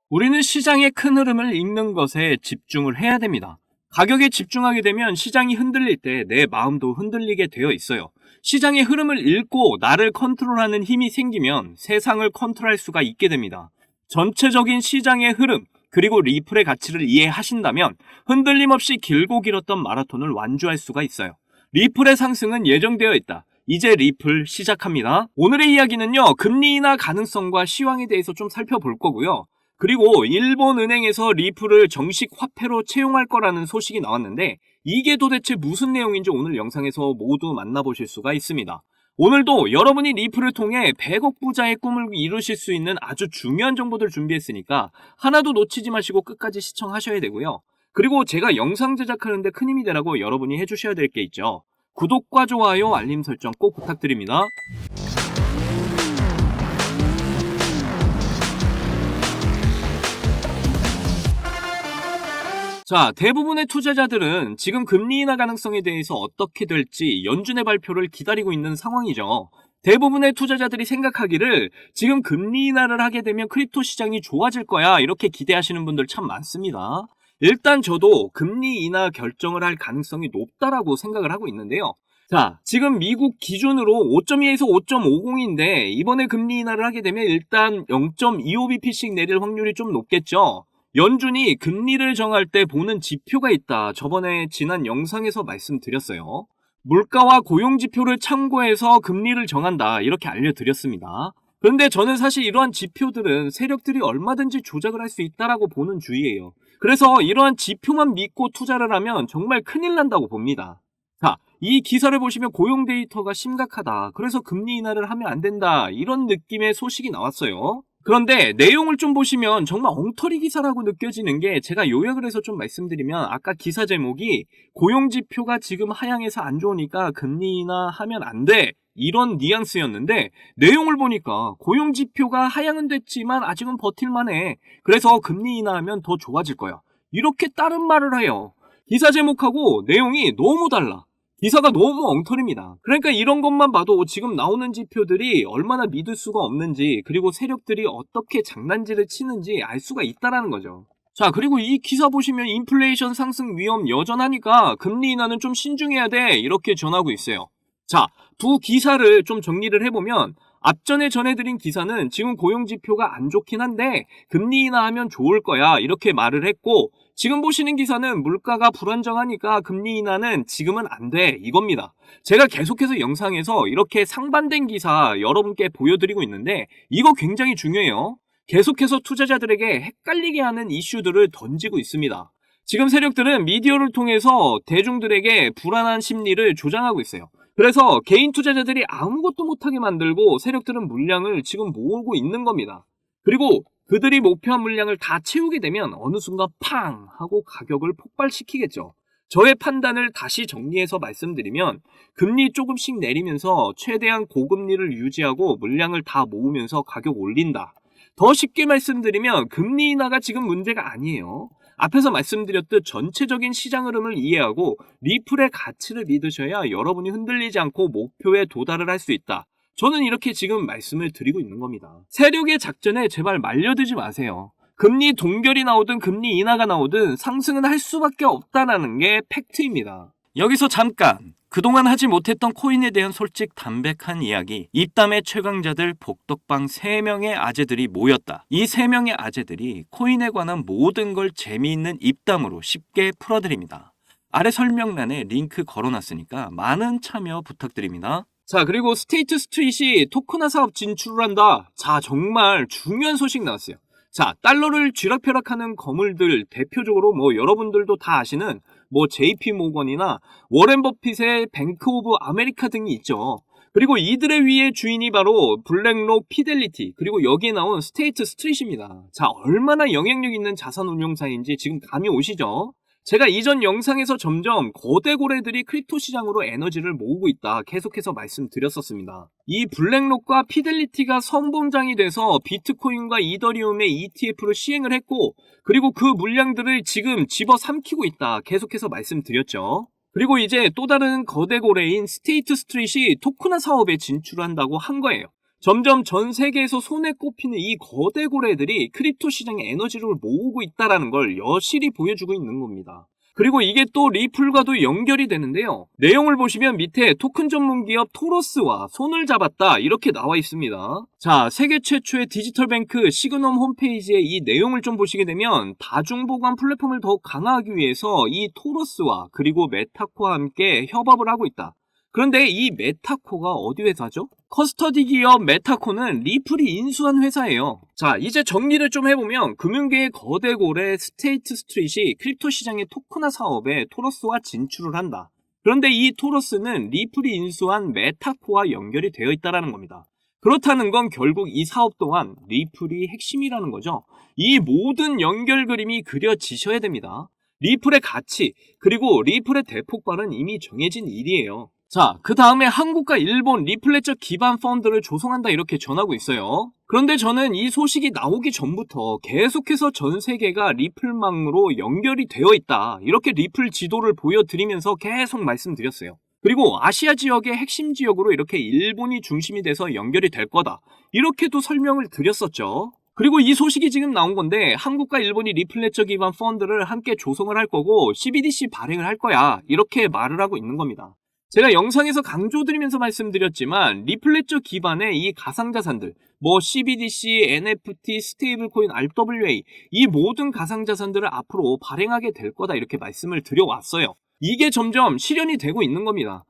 우리는 시장의 큰 흐름을 읽는 것에 집중을 해야 됩니다. 가격에 집중하게 되면 시장이 흔들릴 때 내 마음도 흔들리게 되어 있어요. 시장의 흐름을 읽고 나를 컨트롤하는 힘이 생기면 세상을 컨트롤할 수가 있게 됩니다. 전체적인 시장의 흐름, 그리고 리플의 가치를 이해하신다면 흔들림 없이 길고 길었던 마라톤을 완주할 수가 있어요. 리플의 상승은 예정되어 있다. 이제 리플 시작합니다. 오늘의 이야기는요, 금리 인하 가능성과 시황에 대해서 좀 살펴볼 거고요. 그리고 일본은행에서 리플을 정식 화폐로 채용할 거라는 소식이 나왔는데 이게 도대체 무슨 내용인지 오늘 영상에서 모두 만나보실 수가 있습니다. 오늘도 여러분이 리플을 통해 100억 부자의 꿈을 이루실 수 있는 아주 중요한 정보들 준비했으니까 하나도 놓치지 마시고 끝까지 시청하셔야 되고요. 그리고 제가 영상 제작하는데 큰 힘이 되라고 여러분이 해주셔야 될 게 있죠. 구독과 좋아요, 알림 설정 꼭 부탁드립니다. 자, 대부분의 투자자들은 지금 금리 인하 가능성에 대해서 어떻게 될지 연준의 발표를 기다리고 있는 상황이죠. 대부분의 투자자들이 생각하기를 지금 금리 인하를 하게 되면 크립토 시장이 좋아질 거야 이렇게 기대하시는 분들 참 많습니다. 일단 저도 금리 인하 결정을 할 가능성이 높다라고 생각을 하고 있는데요. 자, 지금 미국 기준으로 5.2에서 5.50인데 이번에 금리 인하를 하게 되면 일단 0.25bp씩 내릴 확률이 좀 높겠죠. 연준이 금리를 정할 때 보는 지표가 있다. 저번에 지난 영상에서 말씀드렸어요. 물가와 고용 지표를 참고해서 금리를 정한다. 이렇게 알려드렸습니다. 그런데 저는 사실 이러한 지표들은 세력들이 얼마든지 조작을 할 수 있다라고 보는 주의예요. 그래서 이러한 지표만 믿고 투자를 하면 정말 큰일 난다고 봅니다. 자, 이 기사를 보시면 고용 데이터가 심각하다. 그래서 금리 인하를 하면 안 된다. 이런 느낌의 소식이 나왔어요. 그런데 내용을 좀 보시면 정말 엉터리 기사라고 느껴지는 게 제가 요약을 해서 좀 말씀드리면 아까 기사 제목이 고용지표가 지금 하향해서 안 좋으니까 금리 인하하면 안 돼. 이런 뉘앙스였는데 내용을 보니까 고용지표가 하향은 됐지만 아직은 버틸만해. 그래서 금리 인하하면 더 좋아질 거야. 이렇게 다른 말을 해요. 기사 제목하고 내용이 너무 달라. 기사가 너무 엉터리입니다. 그러니까 이런 것만 봐도 지금 나오는 지표들이 얼마나 믿을 수가 없는지 그리고 세력들이 어떻게 장난질을 치는지 알 수가 있다라는 거죠. 자, 그리고 이 기사 보시면 인플레이션 상승 위험 여전하니까 금리 인하는 좀 신중해야 돼 이렇게 전하고 있어요. 자, 두 기사를 좀 정리를 해보면 앞전에 전해드린 기사는 지금 고용지표가 안 좋긴 한데 금리 인하하면 좋을 거야 이렇게 말을 했고 지금 보시는 기사는 물가가 불안정하니까 금리 인하는 지금은 안 돼 이겁니다. 제가 계속해서 영상에서 이렇게 상반된 기사 여러분께 보여드리고 있는데 이거 굉장히 중요해요. 계속해서 투자자들에게 헷갈리게 하는 이슈들을 던지고 있습니다. 지금 세력들은 미디어를 통해서 대중들에게 불안한 심리를 조장하고 있어요. 그래서 개인 투자자들이 아무것도 못하게 만들고 세력들은 물량을 지금 모으고 있는 겁니다. 그리고 그들이 목표한 물량을 다 채우게 되면 어느 순간 팡 하고 가격을 폭발시키겠죠. 저의 판단을 다시 정리해서 말씀드리면 금리 조금씩 내리면서 최대한 고금리를 유지하고 물량을 다 모으면서 가격 올린다. 더 쉽게 말씀드리면 금리 인하가 지금 문제가 아니에요. 앞에서 말씀드렸듯 전체적인 시장 흐름을 이해하고 리플의 가치를 믿으셔야 여러분이 흔들리지 않고 목표에 도달을 할 수 있다. 저는 이렇게 지금 말씀을 드리고 있는 겁니다. 세력의 작전에 제발 말려들지 마세요. 금리 동결이 나오든 금리 인하가 나오든 상승은 할 수밖에 없다는 게 팩트입니다. 여기서 잠깐! 그동안 하지 못했던 코인에 대한 솔직 담백한 이야기. 입담의 최강자들 복덕방 3명의 아재들이 모였다. 이 3명의 아재들이 코인에 관한 모든 걸 재미있는 입담으로 쉽게 풀어드립니다. 아래 설명란에 링크 걸어놨으니까 많은 참여 부탁드립니다. 자, 그리고 스테이트 스트릿이 토크나 사업 진출을 한다. 자, 정말 중요한 소식 나왔어요. 자, 달러를 쥐락펴락하는 거물들 대표적으로 여러분들도 다 아시는 JP 모건이나 워렌 버핏의 뱅크 오브 아메리카 등이 있죠. 그리고 이들의 위의 주인이 바로 블랙록, 피델리티, 그리고 여기에 나온 스테이트 스트릿입니다. 자, 얼마나 영향력 있는 자산 운용사인지 지금 감이 오시죠? 제가 이전 영상에서 점점 거대 고래들이 크립토 시장으로 에너지를 모으고 있다 계속해서 말씀드렸었습니다. 이 블랙록과 피델리티가 선봉장이 돼서 비트코인과 이더리움의 ETF를 시행을 했고 그리고 그 물량들을 지금 집어삼키고 있다 계속해서 말씀드렸죠. 그리고 이제 또 다른 거대 고래인 스테이트 스트릿이 토크나 사업에 진출한다고 한 거예요. 점점 전 세계에서 손에 꼽히는 이 거대 고래들이 크립토 시장의 에너지를 모으고 있다는 걸 여실히 보여주고 있는 겁니다. 그리고 이게 또 리플과도 연결이 되는데요. 내용을 보시면 밑에 토큰 전문 기업 토러스와 손을 잡았다 이렇게 나와 있습니다. 자, 세계 최초의 디지털 뱅크 시그넘 홈페이지에 이 내용을 좀 보시게 되면 다중보관 플랫폼을 더욱 강화하기 위해서 이 토러스와 그리고 메타코와 함께 협업을 하고 있다. 그런데 이 메타코가 어디 회사죠? 커스터디 기업 메타코는 리플이 인수한 회사예요. 자, 이제 정리를 좀 해보면 금융계의 거대 고래 스테이트 스트릿이 크립토 시장의 토크나 사업에 토러스와 진출을 한다. 그런데 이 토러스는 리플이 인수한 메타코와 연결이 되어 있다는 겁니다. 그렇다는 건 결국 이 사업 또한 리플이 핵심이라는 거죠. 이 모든 연결 그림이 그려지셔야 됩니다. 리플의 가치, 그리고 리플의 대폭발은 이미 정해진 일이에요. 자, 그 다음에 한국과 일본 리플레저 기반 펀드를 조성한다 이렇게 전하고 있어요. 그런데 저는 이 소식이 나오기 전부터 계속해서 전 세계가 리플망으로 연결이 되어 있다 이렇게 리플 지도를 보여드리면서 계속 말씀드렸어요. 그리고 아시아 지역의 핵심 지역으로 이렇게 일본이 중심이 돼서 연결이 될 거다 이렇게도 설명을 드렸었죠. 그리고 이 소식이 지금 나온 건데 한국과 일본이 리플레저 기반 펀드를 함께 조성을 할 거고 CBDC 발행을 할 거야 이렇게 말을 하고 있는 겁니다. 제가 영상에서 강조드리면서 말씀드렸지만 리플레저 기반의 이 가상자산들 CBDC, NFT, 스테이블코인, RWA 이 모든 가상자산들을 앞으로 발행하게 될 거다 이렇게 말씀을 드려왔어요. 이게 점점 실현이 되고 있는 겁니다.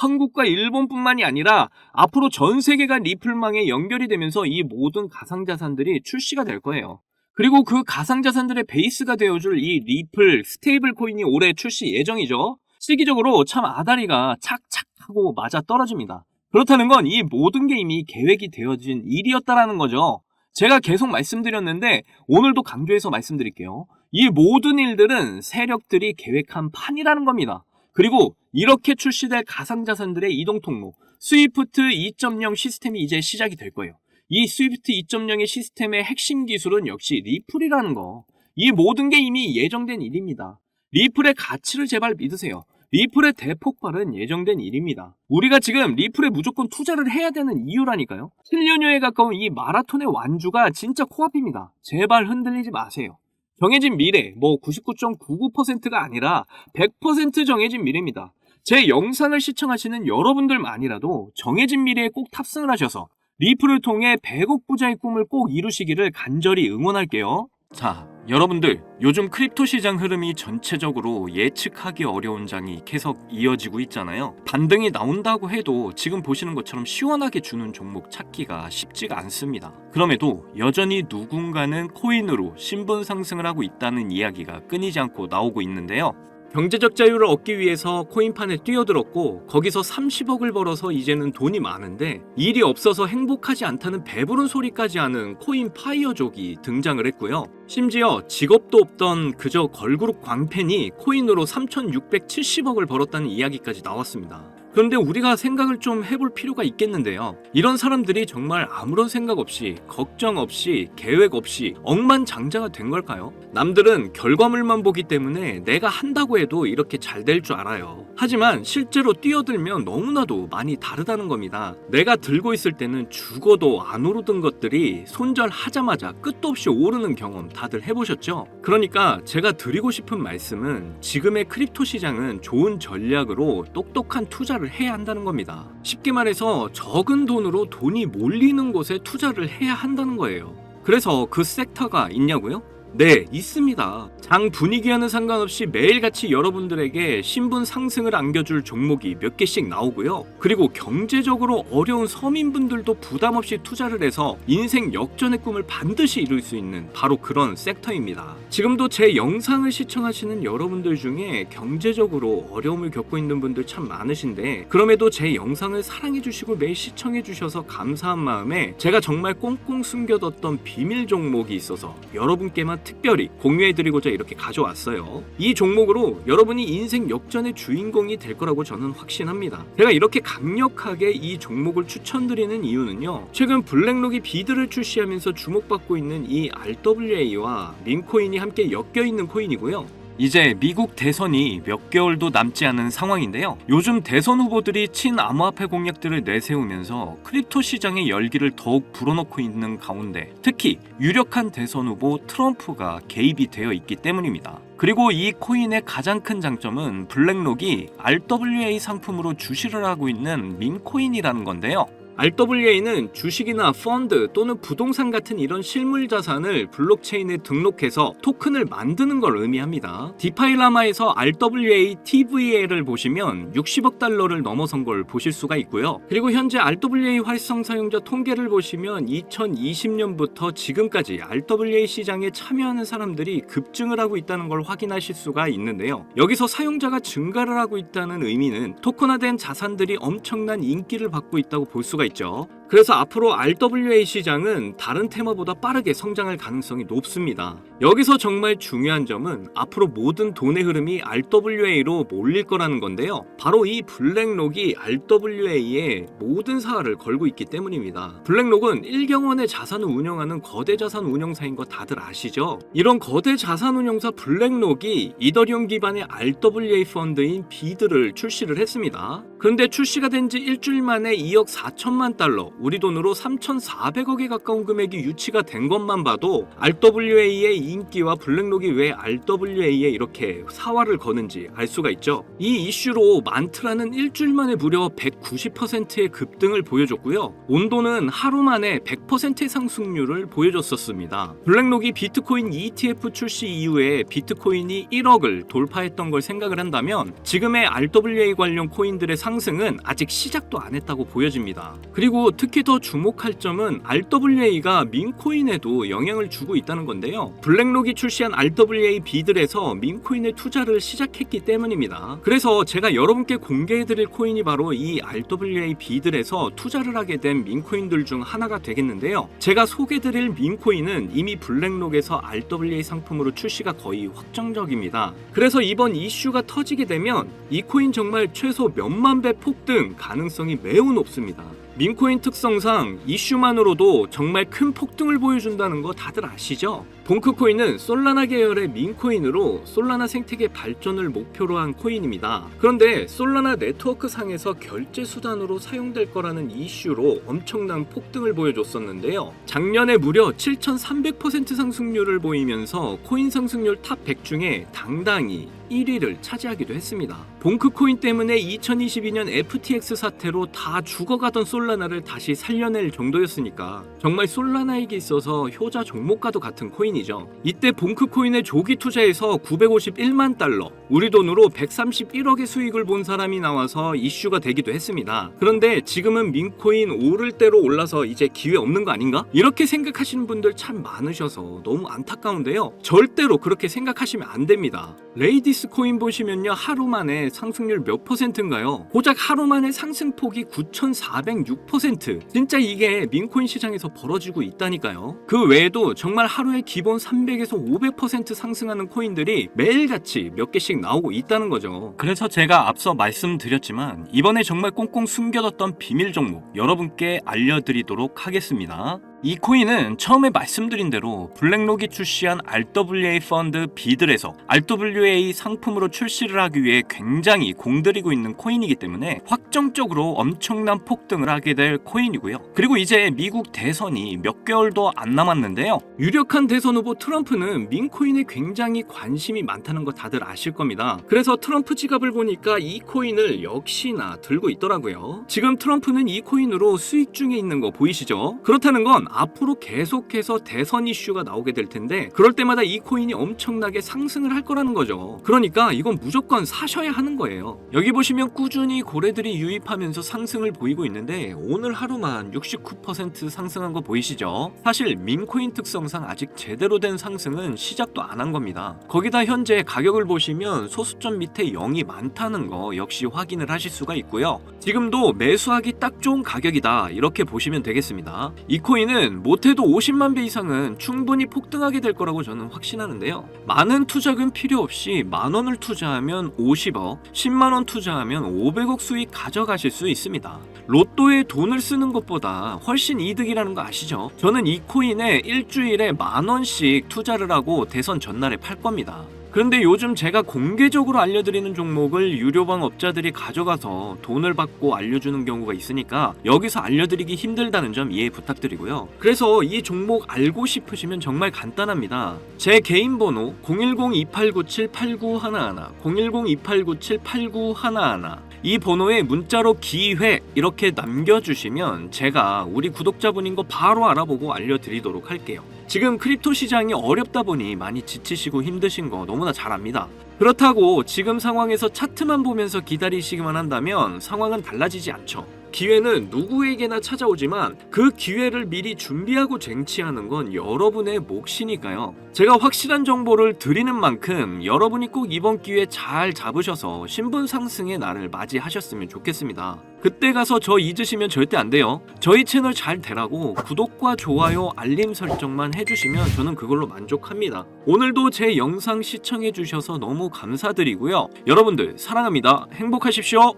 한국과 일본뿐만이 아니라 앞으로 전 세계가 리플망에 연결이 되면서 이 모든 가상자산들이 출시가 될 거예요. 그리고 그 가상자산들의 베이스가 되어줄 이 리플, 스테이블코인이 올해 출시 예정이죠. 시기적으로 참 아다리가 착착하고 맞아 떨어집니다. 그렇다는 건 이 모든 게 이미 계획이 되어진 일이었다라는 거죠. 제가 계속 말씀드렸는데 오늘도 강조해서 말씀드릴게요. 이 모든 일들은 세력들이 계획한 판이라는 겁니다. 그리고 이렇게 출시될 가상자산들의 이동 통로 스위프트 2.0 시스템이 이제 시작이 될 거예요. 이 스위프트 2.0의 시스템의 핵심 기술은 역시 리플이라는 거. 이 모든 게 이미 예정된 일입니다. 리플의 가치를 제발 믿으세요. 리플의 대폭발은 예정된 일입니다. 우리가 지금 리플에 무조건 투자를 해야 되는 이유라니까요. 7년여에 가까운 이 마라톤의 완주가 진짜 코앞입니다. 제발 흔들리지 마세요. 정해진 미래, 99.99%가 아니라 100% 정해진 미래입니다. 제 영상을 시청하시는 여러분들만이라도 정해진 미래에 꼭 탑승을 하셔서 리플을 통해 100억 부자의 꿈을 꼭 이루시기를 간절히 응원할게요. 자, 여러분들 요즘 크립토 시장 흐름이 전체적으로 예측하기 어려운 장이 계속 이어지고 있잖아요. 반등이 나온다고 해도 지금 보시는 것처럼 시원하게 주는 종목 찾기가 쉽지가 않습니다. 그럼에도 여전히 누군가는 코인으로 신분 상승을 하고 있다는 이야기가 끊이지 않고 나오고 있는데요. 경제적 자유를 얻기 위해서 코인판에 뛰어들었고 거기서 30억을 벌어서 이제는 돈이 많은데 일이 없어서 행복하지 않다는 배부른 소리까지 하는 코인 파이어족이 등장을 했고요. 심지어 직업도 없던 그저 걸그룹 광팬이 코인으로 3,670억을 벌었다는 이야기까지 나왔습니다. 그런데 우리가 생각을 좀 해볼 필요가 있겠는데요. 이런 사람들이 정말 아무런 생각 없이, 걱정 없이, 계획 없이 억만장자가 된 걸까요? 남들은 결과물만 보기 때문에 내가 한다고 해도 이렇게 잘 될 줄 알아요. 하지만 실제로 뛰어들면 너무나도 많이 다르다는 겁니다. 내가 들고 있을 때는 죽어도 안 오르던 것들이 손절하자마자 끝도 없이 오르는 경험 다들 해보셨죠? 그러니까 제가 드리고 싶은 말씀은 지금의 크립토 시장은 좋은 전략으로 똑똑한 투자를 해야 한다는 겁니다. 쉽게 말해서 적은 돈으로 돈이 몰리는 곳에 투자를 해야 한다는 거예요. 그래서 그 섹터가 있냐고요? 네, 있습니다. 장 분위기와는 상관없이 매일같이 여러분들에게 신분 상승을 안겨줄 종목이 몇 개씩 나오고요. 그리고 경제적으로 어려운 서민분들도 부담 없이 투자를 해서 인생 역전의 꿈을 반드시 이룰 수 있는 바로 그런 섹터입니다. 지금도 제 영상을 시청하시는 여러분들 중에 경제적으로 어려움을 겪고 있는 분들 참 많으신데 그럼에도 제 영상을 사랑해주시고 매일 시청해주셔서 감사한 마음에 제가 정말 꽁꽁 숨겨뒀던 비밀 종목이 있어서 여러분께만 특별히 공유해드리고자 이렇게 가져왔어요. 이 종목으로 여러분이 인생 역전의 주인공이 될 거라고 저는 확신합니다. 제가 이렇게 강력하게 이 종목을 추천드리는 이유는요. 최근 블랙록이 비드를 출시하면서 주목받고 있는 이 RWA와 민코인이 함께 엮여있는 코인이고요. 이제 미국 대선이 몇 개월도 남지 않은 상황인데요. 요즘 대선 후보들이 친암호화폐 공약들을 내세우면서 크립토 시장의 열기를 더욱 불어넣고 있는 가운데 특히 유력한 대선 후보 트럼프가 개입이 되어 있기 때문입니다. 그리고 이 코인의 가장 큰 장점은 블랙록이 RWA 상품으로 주시를 하고 있는 밈코인이라는 건데요. RWA는 주식이나 펀드 또는 부동산 같은 이런 실물 자산을 블록체인에 등록해서 토큰을 만드는 걸 의미합니다. 디파이라마에서 RWA TVL을 보시면 60억 달러를 넘어선 걸 보실 수가 있고요. 그리고 현재 RWA 활성 사용자 통계를 보시면 2020년부터 지금까지 RWA 시장에 참여하는 사람들이 급증을 하고 있다는 걸 확인하실 수가 있는데요. 여기서 사용자가 증가를 하고 있다는 의미는 토큰화된 자산들이 엄청난 인기를 받고 있다고 볼 수가 있죠. 그래서 앞으로 RWA 시장은 다른 테마보다 빠르게 성장할 가능성이 높습니다. 여기서 정말 중요한 점은 앞으로 모든 돈의 흐름이 RWA로 몰릴 거라는 건데요. 바로 이 블랙록이 RWA에 모든 사활을 걸고 있기 때문입니다. 블랙록은 1경원의 자산을 운영하는 거대 자산 운용사인 거 다들 아시죠? 이런 거대 자산 운용사 블랙록이 이더리움 기반의 RWA 펀드인 비드를 출시를 했습니다. 그런데 출시가 된 지 일주일 만에 2억 4천만 달러, 우리 돈으로 3,400억에 가까운 금액이 유치가 된 것만 봐도 RWA의 인기와 블랙록이 왜 RWA에 이렇게 사활을 거는지 알 수가 있죠. 이 이슈로 만트라는 일주일 만에 무려 190%의 급등을 보여줬고요. 온도는 하루 만에 100%의 상승률을 보여줬었습니다. 블랙록이 비트코인 ETF 출시 이후에 비트코인이 1억을 돌파했던 걸 생각을 한다면 지금의 RWA 관련 코인들의 상승은 아직 시작도 안 했다고 보여집니다. 그리고 특히 더 주목할 점은 RWA가 밈코인에도 영향을 주고 있다는 건데요. 블랙록이 출시한 RWA 비들에서 밈코인의 투자를 시작했기 때문입니다. 그래서 제가 여러분께 공개해드릴 코인이 바로 이 RWA 비들에서 투자를 하게 된 밈코인들 중 하나가 되겠는데요. 제가 소개해드릴 밈코인은 이미 블랙록에서 RWA 상품으로 출시가 거의 확정적입니다. 그래서 이번 이슈가 터지게 되면 이 코인 정말 최소 몇만 배 폭등 가능성이 매우 높습니다. 밈코인 특성상 이슈만으로도 정말 큰 폭등을 보여준다는 거 다들 아시죠? 봉크코인은 솔라나 계열의 밈코인으로 솔라나 생태계 발전을 목표로 한 코인입니다. 그런데 솔라나 네트워크 상에서 결제 수단으로 사용될 거라는 이슈로 엄청난 폭등을 보여줬었는데요. 작년에 무려 7,300% 상승률을 보이면서 코인 상승률 탑 100 중에 당당히 1위를 차지하기도 했습니다. 봉크코인 때문에 2022년 FTX 사태로 다 죽어가던 솔라나를 다시 살려낼 정도였으니까 정말 솔라나에게 있어서 효자 종목과도 같은 코인이죠. 이때 봉크코인의 조기 투자에서 951만 달러, 우리 돈으로 131억의 수익을 본 사람이 나와서 이슈가 되기도 했습니다. 그런데 지금은 밈코인 오를 대로 올라서 이제 기회 없는 거 아닌가? 이렇게 생각하시는 분들 참 많으셔서 너무 안타까운데요. 절대로 그렇게 생각하시면 안 됩니다. 레이디스 코인 보시면요, 하루 만에 상승률 몇 %인가요? 고작 하루 만에 상승폭이 9,406%. 진짜 이게 밈코인 시장에서 벌어지고 있다니까요. 그 외에도 정말 하루에 기본 300에서 500% 상승하는 코인들이 매일같이 몇 개씩 나오고 있다는 거죠. 그래서 제가 앞서 말씀드렸지만 이번에 정말 꽁꽁 숨겨뒀던 비밀 종목 여러분께 알려드리도록 하겠습니다. 이 코인은 처음에 말씀드린 대로 블랙록이 출시한 RWA 펀드 비들에서 RWA 상품으로 출시를 하기 위해 굉장히 공들이고 있는 코인이기 때문에 확정적으로 엄청난 폭등을 하게 될 코인이고요. 그리고 이제 미국 대선이 몇 개월도 안 남았는데요. 유력한 대선 후보 트럼프는 밈코인에 굉장히 관심이 많다는 거 다들 아실 겁니다. 그래서 트럼프 지갑을 보니까 이 코인을 역시나 들고 있더라고요. 지금 트럼프는 이 코인으로 수익 중에 있는 거 보이시죠? 그렇다는 건 앞으로 계속해서 대선 이슈가 나오게 될 텐데 그럴 때마다 이 코인이 엄청나게 상승을 할 거라는 거죠. 그러니까 이건 무조건 사셔야 하는 거예요. 여기 보시면 꾸준히 고래들이 유입하면서 상승을 보이고 있는데 오늘 하루만 69% 상승한 거 보이시죠? 사실 밈코인 특성상 아직 제대로 된 상승은 시작도 안 한 겁니다. 거기다 현재 가격을 보시면 소수점 밑에 0이 많다는 거 역시 확인을 하실 수가 있고요. 지금도 매수하기 딱 좋은 가격이다 이렇게 보시면 되겠습니다. 이 코인은 못해도 50만 배 이상은 충분히 폭등하게 될 거라고 저는 확신하는데요. 많은 투자금 필요 없이 만원을 투자하면 50억, 10만원 투자하면 500억 수익 가져가실 수 있습니다. 로또에 돈을 쓰는 것보다 훨씬 이득이라는 거 아시죠? 저는 이 코인에 일주일에 10,000원씩 투자를 하고 대선 전날에 팔 겁니다. 그런데 요즘 제가 공개적으로 알려드리는 종목을 유료방 업자들이 가져가서 돈을 받고 알려주는 경우가 있으니까 여기서 알려드리기 힘들다는 점 이해 부탁드리고요. 그래서 이 종목 알고 싶으시면 정말 간단합니다. 제 개인 번호 010-2897-8911 010-2897-8911 이 번호에 문자로 기회 이렇게 남겨주시면 제가 우리 구독자분인 거 바로 알아보고 알려드리도록 할게요. 지금 크립토 시장이 어렵다 보니 많이 지치시고 힘드신 거 너무나 잘 압니다. 그렇다고 지금 상황에서 차트만 보면서 기다리시기만 한다면 상황은 달라지지 않죠. 기회는 누구에게나 찾아오지만 그 기회를 미리 준비하고 쟁취하는 건 여러분의 몫이니까요. 제가 확실한 정보를 드리는 만큼 여러분이 꼭 이번 기회 잘 잡으셔서 신분 상승의 날을 맞이하셨으면 좋겠습니다. 그때 가서 저 잊으시면 절대 안 돼요. 저희 채널 잘 되라고 구독과 좋아요, 알림 설정만 해주시면 저는 그걸로 만족합니다. 오늘도 제 영상 시청해주셔서 너무 감사드리고요. 여러분들 사랑합니다. 행복하십시오.